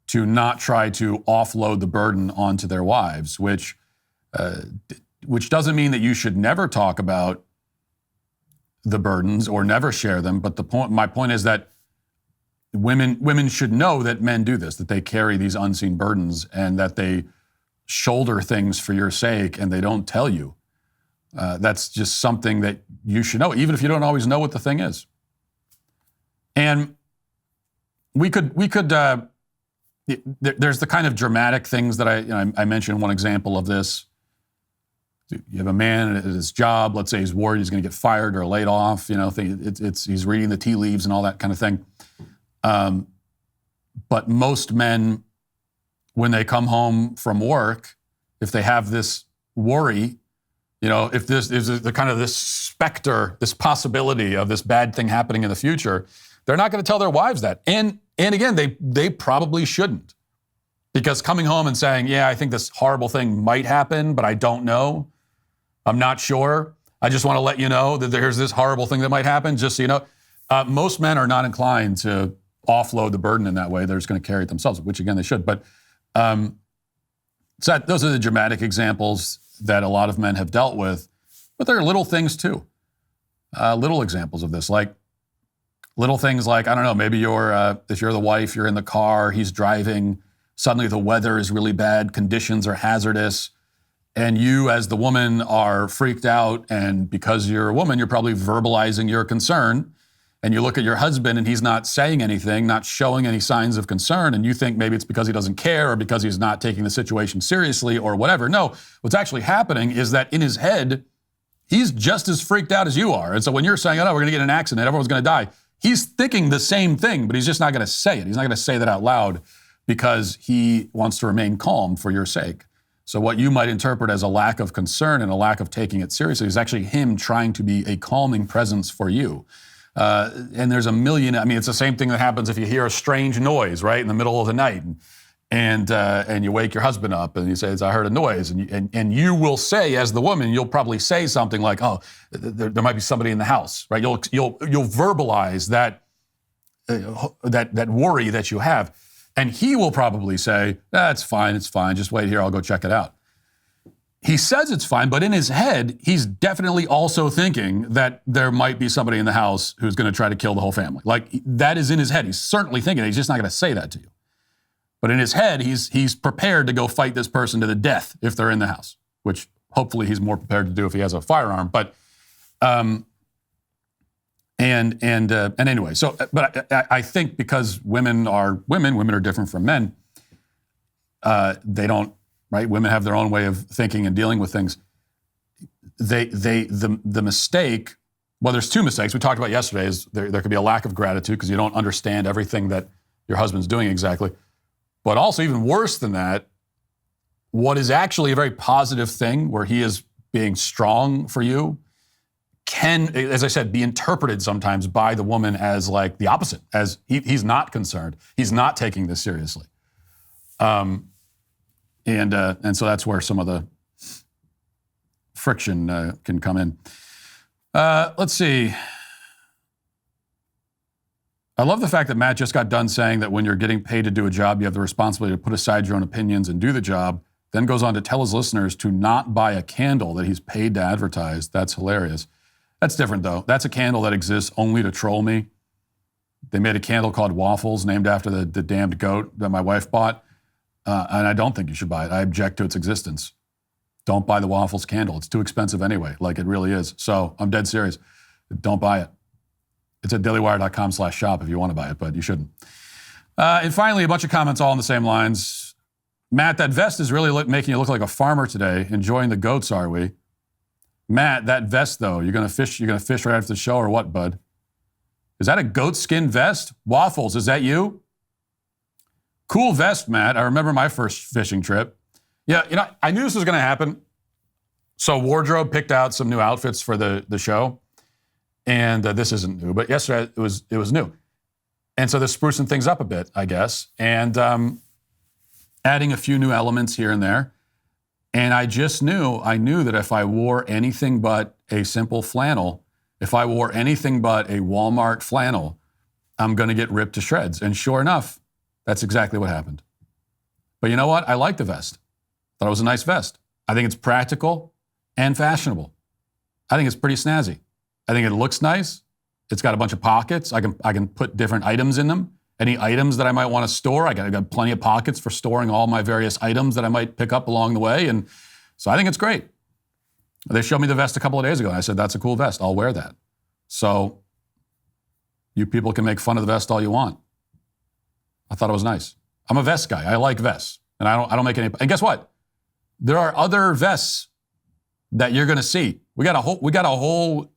A: to not try to offload the burden onto their wives, which doesn't mean that you should never talk about the burdens or never share them. But my point is that women should know that men do this, that they carry these unseen burdens, and that they shoulder things for your sake, and they don't tell you. That's just something that you should know, even if you don't always know what the thing is. And we could. There's the kind of dramatic things that I mentioned. One example of this: you have a man at his job. Let's say he's worried he's going to get fired or laid off. You know, he's reading the tea leaves and all that kind of thing. But most men, when they come home from work, if they have this worry, you know, if this is the kind of this specter, this possibility of this bad thing happening in the future, they're not going to tell their wives that. And again, they probably shouldn't, because coming home and saying, yeah, I think this horrible thing might happen, but I don't know. I'm not sure. I just want to let you know that there's this horrible thing that might happen, just so you know. Most men are not inclined to offload the burden in that way. They're just going to carry it themselves, which again, they should. But so those are the dramatic examples that a lot of men have dealt with. But there are little things too. Little examples of this, like little things like, I don't know, maybe if you're the wife, you're in the car, he's driving, suddenly the weather is really bad, conditions are hazardous, and you as the woman are freaked out, and because you're a woman, you're probably verbalizing your concern, and you look at your husband and he's not saying anything, not showing any signs of concern, and you think maybe it's because he doesn't care or because he's not taking the situation seriously or whatever. No, what's actually happening is that in his head, he's just as freaked out as you are. And so when you're saying, oh no, we're going to get in an accident, everyone's going to die, he's thinking the same thing, but he's just not going to say it. He's not going to say that out loud because he wants to remain calm for your sake. So what you might interpret as a lack of concern and a lack of taking it seriously is actually him trying to be a calming presence for you. And there's a million, I mean, it's the same thing that happens if you hear a strange noise, right, in the middle of the night, and you wake your husband up and he says, I heard a noise. And you will say, as the woman, you'll probably say something like, oh, there might be somebody in the house, right? You'll verbalize that worry that you have. And he will probably say, it's fine, just wait here, I'll go check it out. He says it's fine, but in his head, he's definitely also thinking that there might be somebody in the house who's going to try to kill the whole family. Like, that is in his head. He's certainly thinking it. He's just not going to say that to you. But in his head, he's prepared to go fight this person to the death if they're in the house, which hopefully he's more prepared to do if he has a firearm. But anyway, so but I think because women are different from men. They don't. Right? Women have their own way of thinking and dealing with things. The mistake, well, there's two mistakes we talked about yesterday. Is there could be a lack of gratitude because you don't understand everything that your husband's doing exactly. But also, even worse than that, what is actually a very positive thing, where he is being strong for you, can, as I said, be interpreted sometimes by the woman as like the opposite, as he's not concerned. He's not taking this seriously. And so that's where some of the friction can come in. Let's see. I love the fact that Matt just got done saying that when you're getting paid to do a job, you have the responsibility to put aside your own opinions and do the job, then goes on to tell his listeners to not buy a candle that he's paid to advertise. That's hilarious. That's different, though. That's a candle that exists only to troll me. They made a candle called Waffles, named after the damned goat that my wife bought, and I don't think you should buy it. I object to its existence. Don't buy the Waffles candle. It's too expensive anyway, like it really is. So I'm dead serious. Don't buy it. It's at dailywire.com/shop if you want to buy it, but you shouldn't. And finally, a bunch of comments all on the same lines. Matt, that vest is really making you look like a farmer today. Enjoying the goats, are we? Matt, that vest, though, you're gonna fish right after the show, or what, bud? Is that a goat skin vest? Waffles, is that you? Cool vest, Matt. I remember my first fishing trip. Yeah, I knew this was gonna happen. So Wardrobe picked out some new outfits for the show. And this isn't new, but yesterday it was new. And so they're sprucing things up a bit, I guess, and adding a few new elements here and there. And I knew that if I wore anything but a simple flannel, if I wore anything but a Walmart flannel, I'm going to get ripped to shreds. And sure enough, that's exactly what happened. But you know what? I like the vest. Thought it was a nice vest. I think it's practical and fashionable. I think it's pretty snazzy. I think it looks nice. It's got a bunch of pockets. I can put different items in them. Any items that I might want to store, I got plenty of pockets for storing all my various items that I might pick up along the way. And so I think it's great. They showed me the vest a couple of days ago, and I said, that's a cool vest. I'll wear that. So you people can make fun of the vest all you want. I thought it was nice. I'm a vest guy. I like vests. And I don't make any. And guess what? There are other vests that you're going to see. We got a whole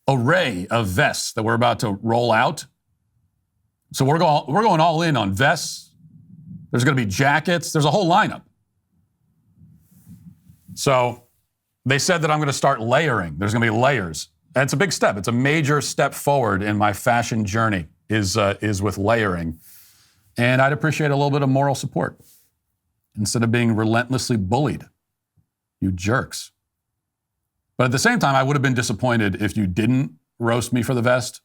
A: array of vests that we're about to roll out. So we're going all in on vests. There's going to be jackets. There's a whole lineup. So they said that I'm going to start layering. There's going to be layers. And it's a big step. It's a major step forward in my fashion journey is with layering. And I'd appreciate a little bit of moral support instead of being relentlessly bullied. You jerks. But at the same time, I would have been disappointed if you didn't roast me for the vest.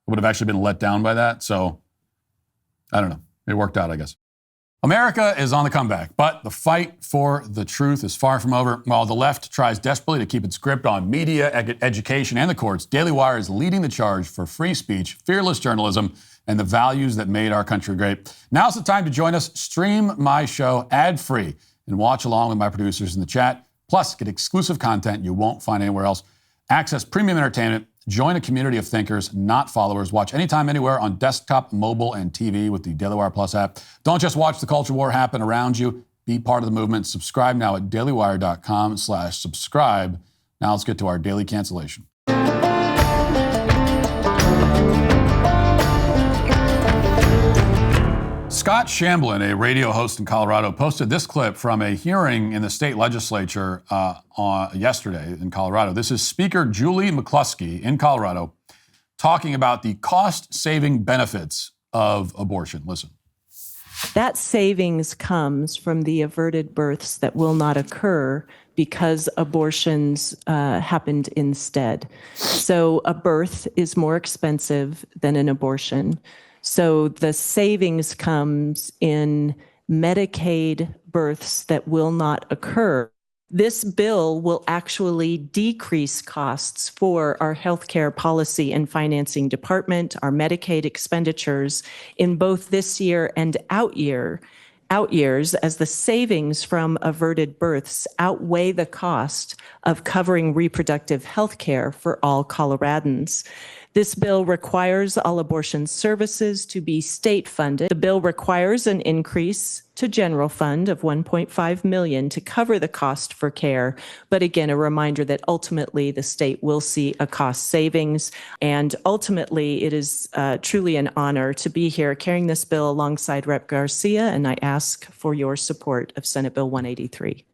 A: I would have actually been let down by that. So, I don't know. It worked out, I guess. America is on the comeback, but the fight for the truth is far from over. While the left tries desperately to keep its grip on media, education, and the courts, Daily Wire is leading the charge for free speech, fearless journalism, and the values that made our country great. Now's the time to join us. Stream my show ad-free and watch along with my producers in the chat. Plus, get exclusive content you won't find anywhere else. Access premium entertainment. Join a community of thinkers, not followers. Watch anytime, anywhere on desktop, mobile, and TV with the Daily Wire Plus app. Don't just watch the culture war happen around you. Be part of the movement. Subscribe now at dailywire.com/subscribe. Now let's get to our daily cancellation. Scott Shamblin, a radio host in Colorado, posted this clip from a hearing in the state legislature yesterday in Colorado. This is Speaker Julie McCluskey in Colorado talking about the cost-saving benefits of abortion. Listen.
J: That savings comes from the averted births that will not occur because abortions happened instead. So a birth is more expensive than an abortion. So the savings comes in Medicaid births that will not occur. This bill will actually decrease costs for our healthcare policy and financing department, our Medicaid expenditures in both this year and out years, as the savings from averted births outweigh the cost of covering reproductive health care for all Coloradans. This bill requires all abortion services to be state funded. The bill requires an increase to general fund of $1.5 million to cover the cost for care. But again, a reminder that ultimately the state will see a cost savings. And ultimately, it is truly an honor to be here carrying this bill alongside Rep. Garcia, and I ask for your support of Senate Bill 183.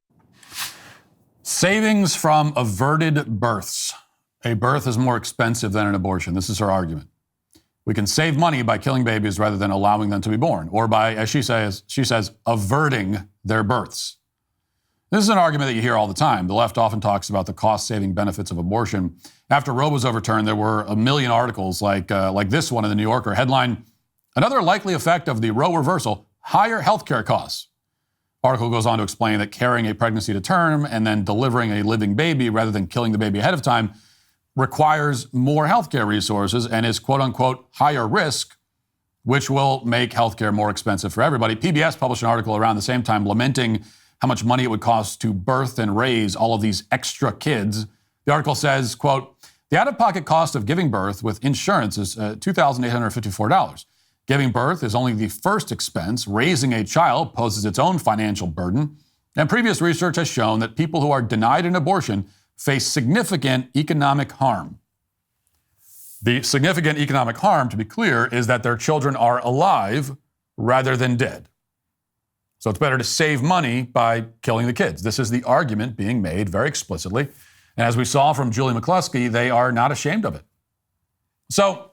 A: Savings from averted births. A birth is more expensive than an abortion. This is her argument. We can save money by killing babies rather than allowing them to be born, or by, as she says, averting their births. This is an argument that you hear all the time. The left often talks about the cost-saving benefits of abortion. After Roe was overturned, there were a million articles like this one in the New Yorker. Headline, "Another likely effect of the Roe reversal, higher healthcare costs." Article goes on to explain that carrying a pregnancy to term and then delivering a living baby rather than killing the baby ahead of time requires more healthcare resources and is quote-unquote higher risk, which will make healthcare more expensive for everybody. PBS published an article around the same time lamenting how much money it would cost to birth and raise all of these extra kids. The article says, quote, "The out-of-pocket cost of giving birth with insurance is $2,854. Giving birth is only the first expense. Raising a child poses its own financial burden. And previous research has shown that people who are denied an abortion face significant economic harm." The significant economic harm, to be clear, is that their children are alive rather than dead. So it's better to save money by killing the kids. This is the argument being made very explicitly. And as we saw from Julie McCluskey, they are not ashamed of it. So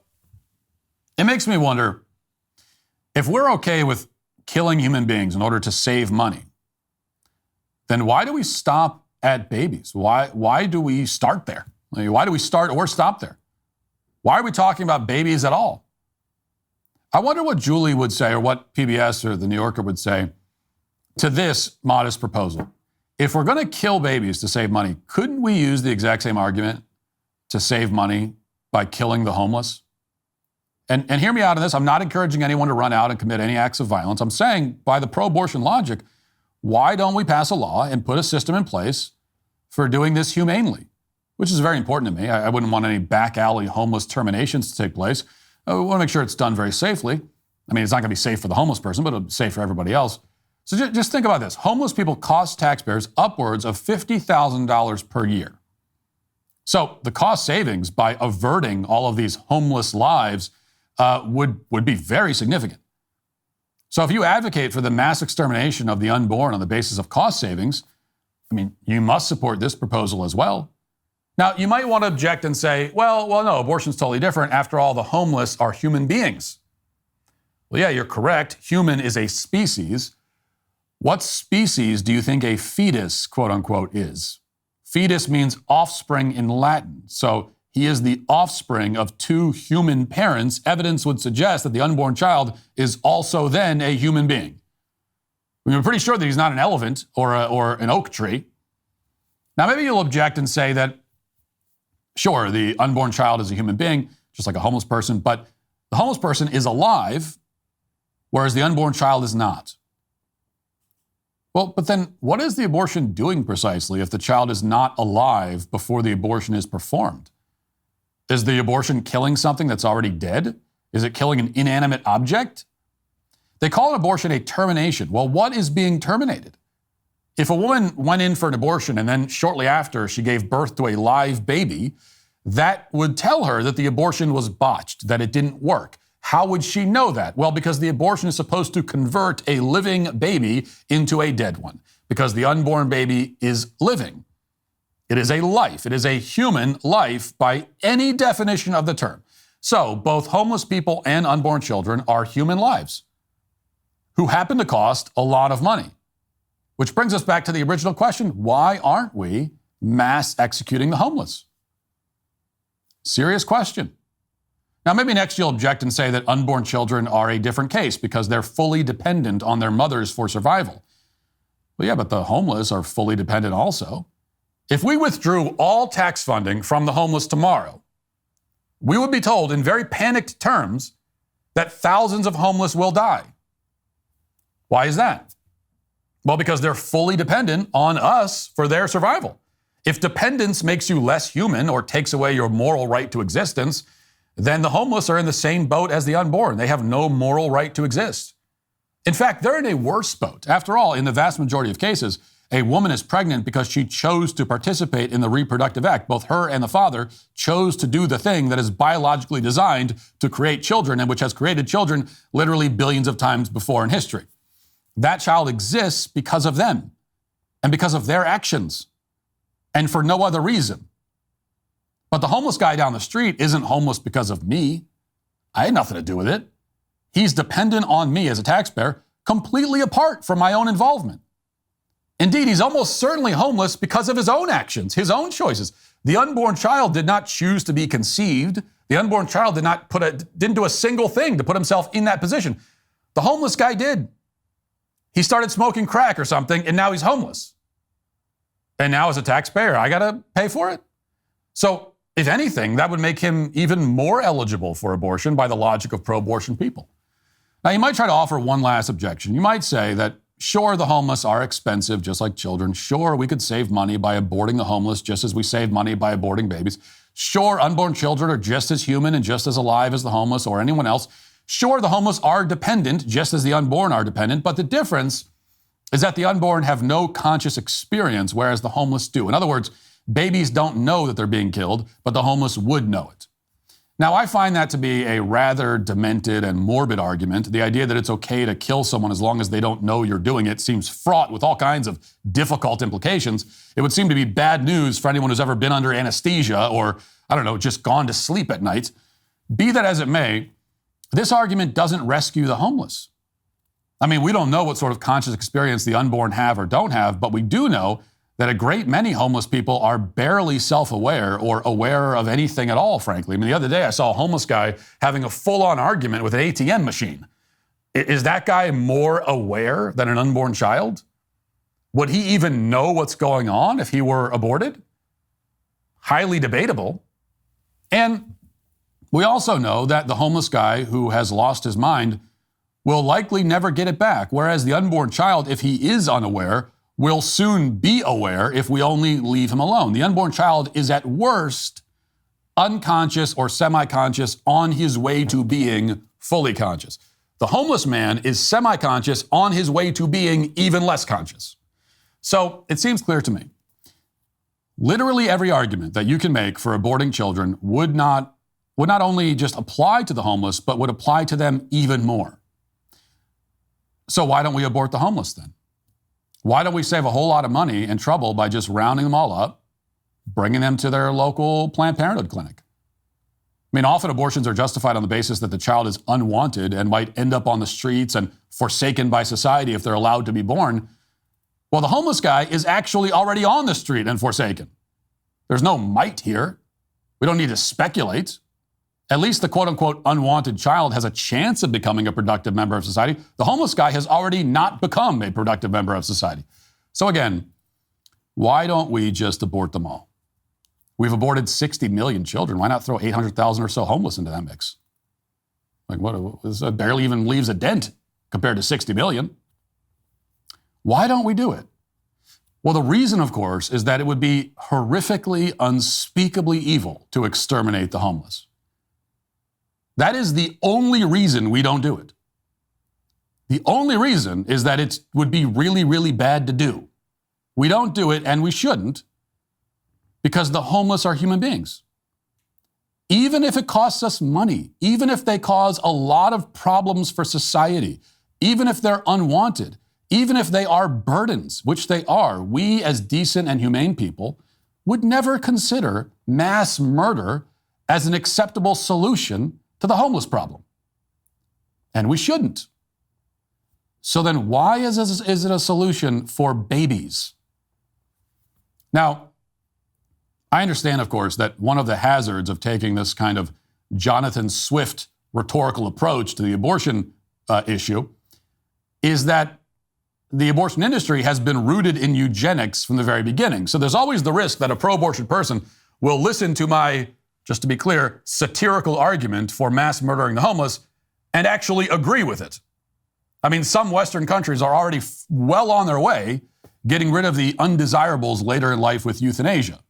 A: it makes me wonder, if we're okay with killing human beings in order to save money, then why do we stop at babies? Why do we start there? I mean, why do we start or stop there? Why are we talking about babies at all? I wonder what Julie would say, or what PBS or the New Yorker would say to this modest proposal. If we're going to kill babies to save money, couldn't we use the exact same argument to save money by killing the homeless? And hear me out on this. I'm not encouraging anyone to run out and commit any acts of violence. I'm saying, by the pro-abortion logic, why don't we pass a law and put a system in place for doing this humanely? Which is very important to me. I wouldn't want any back alley homeless terminations to take place. We want to make sure it's done very safely. I mean, it's not going to be safe for the homeless person, but it'll be safe for everybody else. So just think about this. Homeless people cost taxpayers upwards of $50,000 per year. So the cost savings by averting all of these homeless lives would be very significant. So if you advocate for the mass extermination of the unborn on the basis of cost savings, I mean, you must support this proposal as well. Now, you might want to object and say, well, no, abortion's totally different. After all, the homeless are human beings. Well, yeah, you're correct. Human is a species. What species do you think a fetus, quote unquote, is? Fetus means offspring in Latin. So he is the offspring of two human parents. Evidence would suggest that the unborn child is also then a human being. We're pretty sure that he's not an elephant or an oak tree. Now, maybe you'll object and say that, sure, the unborn child is a human being, just like a homeless person, but the homeless person is alive, whereas the unborn child is not. Well, but then what is the abortion doing precisely if the child is not alive before the abortion is performed? Is the abortion killing something that's already dead? Is it killing an inanimate object? They call an abortion a termination. Well, what is being terminated? If a woman went in for an abortion and then shortly after she gave birth to a live baby, that would tell her that the abortion was botched, that it didn't work. How would she know that? Well, because the abortion is supposed to convert a living baby into a dead one, because the unborn baby is living. It is a life. It is a human life by any definition of the term. So both homeless people and unborn children are human lives who happen to cost a lot of money. Which brings us back to the original question, why aren't we mass executing the homeless? Serious question. Now, maybe next you'll object and say that unborn children are a different case because they're fully dependent on their mothers for survival. Well, yeah, but the homeless are fully dependent also. If we withdrew all tax funding from the homeless tomorrow, we would be told in very panicked terms that thousands of homeless will die. Why is that? Well, because they're fully dependent on us for their survival. If dependence makes you less human or takes away your moral right to existence, then the homeless are in the same boat as the unborn. They have no moral right to exist. In fact, they're in a worse boat. After all, in the vast majority of cases, a woman is pregnant because she chose to participate in the reproductive act. Both her and the father chose to do the thing that is biologically designed to create children and which has created children literally billions of times before in history. That child exists because of them and because of their actions and for no other reason. But the homeless guy down the street isn't homeless because of me. I had nothing to do with it. He's dependent on me as a taxpayer, completely apart from my own involvement. Indeed, he's almost certainly homeless because of his own actions, his own choices. The unborn child did not choose to be conceived. The unborn child didn't do a single thing to put himself in that position. The homeless guy did. He started smoking crack or something, and now he's homeless. And now as a taxpayer, I got to pay for it? So, if anything, that would make him even more eligible for abortion by the logic of pro-abortion people. Now, you might try to offer one last objection. You might say that, sure, the homeless are expensive, just like children. Sure, we could save money by aborting the homeless, just as we save money by aborting babies. Sure, unborn children are just as human and just as alive as the homeless or anyone else. Sure, the homeless are dependent, just as the unborn are dependent. But the difference is that the unborn have no conscious experience, whereas the homeless do. In other words, babies don't know that they're being killed, but the homeless would know it. Now, I find that to be a rather demented and morbid argument. The idea that it's okay to kill someone as long as they don't know you're doing it seems fraught with all kinds of difficult implications. It would seem to be bad news for anyone who's ever been under anesthesia or, I don't know, just gone to sleep at night. Be that as it may, this argument doesn't rescue the homeless. I mean, we don't know what sort of conscious experience the unborn have or don't have, but we do know that a great many homeless people are barely self-aware or aware of anything at all, frankly. I mean, the other day I saw a homeless guy having a full-on argument with an ATM machine. Is that guy more aware than an unborn child? Would he even know what's going on if he were aborted? Highly debatable. And we also know that the homeless guy who has lost his mind will likely never get it back, whereas the unborn child, if he is unaware, will soon be aware if we only leave him alone. The unborn child is at worst unconscious or semi-conscious on his way to being fully conscious. The homeless man is semi-conscious on his way to being even less conscious. So it seems clear to me. Literally every argument that you can make for aborting children would not only just apply to the homeless, but would apply to them even more. So why don't we abort the homeless then? Why don't we save a whole lot of money and trouble by just rounding them all up, bringing them to their local Planned Parenthood clinic? I mean, often abortions are justified on the basis that the child is unwanted and might end up on the streets and forsaken by society if they're allowed to be born. Well, the homeless guy is actually already on the street and forsaken. There's no might here. We don't need to speculate. At least the quote-unquote unwanted child has a chance of becoming a productive member of society. The homeless guy has already not become a productive member of society. So again, why don't we just abort them all? We've aborted 60 million children. Why not throw 800,000 or so homeless into that mix? Like what? This barely even leaves a dent compared to 60 million. Why don't we do it? Well, the reason, of course, is that it would be horrifically, unspeakably evil to exterminate the homeless. That is the only reason we don't do it. The only reason is that it would be really, really bad to do. We don't do it, and we shouldn't, because the homeless are human beings. Even if it costs us money, even if they cause a lot of problems for society, even if they're unwanted, even if they are burdens, which they are, we as decent and humane people would never consider mass murder as an acceptable solution to the homeless problem. And we shouldn't. So then why is it a solution for babies? Now, I understand, of course, that one of the hazards of taking this kind of Jonathan Swift rhetorical approach to the abortion issue is that the abortion industry has been rooted in eugenics from the very beginning. So there's always the risk that a pro-abortion person will listen to my, just to be clear, satirical argument for mass murdering the homeless and actually agree with it. I mean, some Western countries are already well on their way getting rid of the undesirables later in life with euthanasia.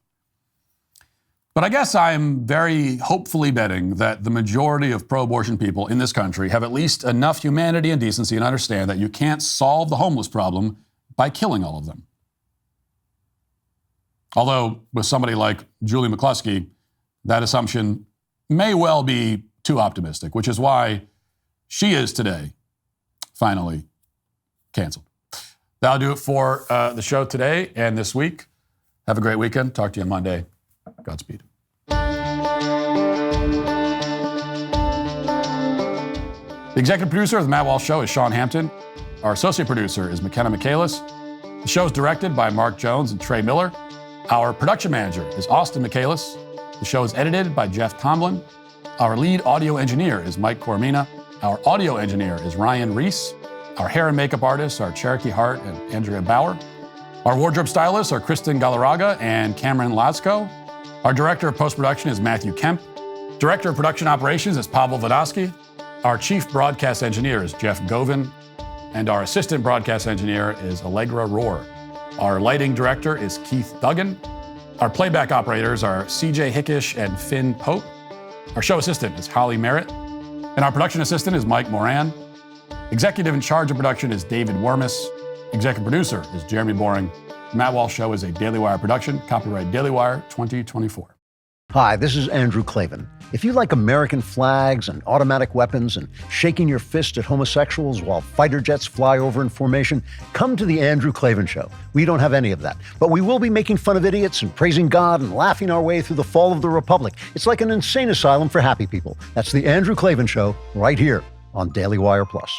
A: But I guess I'm very hopefully betting that the majority of pro-abortion people in this country have at least enough humanity and decency and understand that you can't solve the homeless problem by killing all of them. Although with somebody like Julie McCluskey, that assumption may well be too optimistic, which is why she is today finally canceled. That'll do it for the show today and this week. Have a great weekend. Talk to you on Monday. Godspeed. The executive producer of the Matt Walsh Show is Sean Hampton. Our associate producer is McKenna Michaelis. The show is directed by Mark Jones and Trey Miller. Our production manager is Austin Michaelis. The show is edited by Jeff Tomlin. Our lead audio engineer is Mike Coromina. Our audio engineer is Ryan Reese. Our hair and makeup artists are Cherokee Hart and Andrea Bauer. Our wardrobe stylists are Kristen Galarraga and Cameron Lasko. Our director of post-production is Matthew Kemp. Director of production operations is Pavel Vodosky. Our chief broadcast engineer is Jeff Govin. And our assistant broadcast engineer is Allegra Rohr. Our lighting director is Keith Duggan. Our playback operators are CJ Hickish and Finn Pope. Our show assistant is Holly Merritt. And our production assistant is Mike Moran. Executive in charge of production is David Wormus. Executive producer is Jeremy Boring. The Matt Walsh Show is a Daily Wire production. Copyright Daily Wire 2024.
K: Hi, this is Andrew Klavan. If you like American flags and automatic weapons and shaking your fist at homosexuals while fighter jets fly over in formation, come to the Andrew Klavan Show. We don't have any of that, but we will be making fun of idiots and praising God and laughing our way through the fall of the Republic. It's like an insane asylum for happy people. That's the Andrew Klavan Show right here on Daily Wire Plus.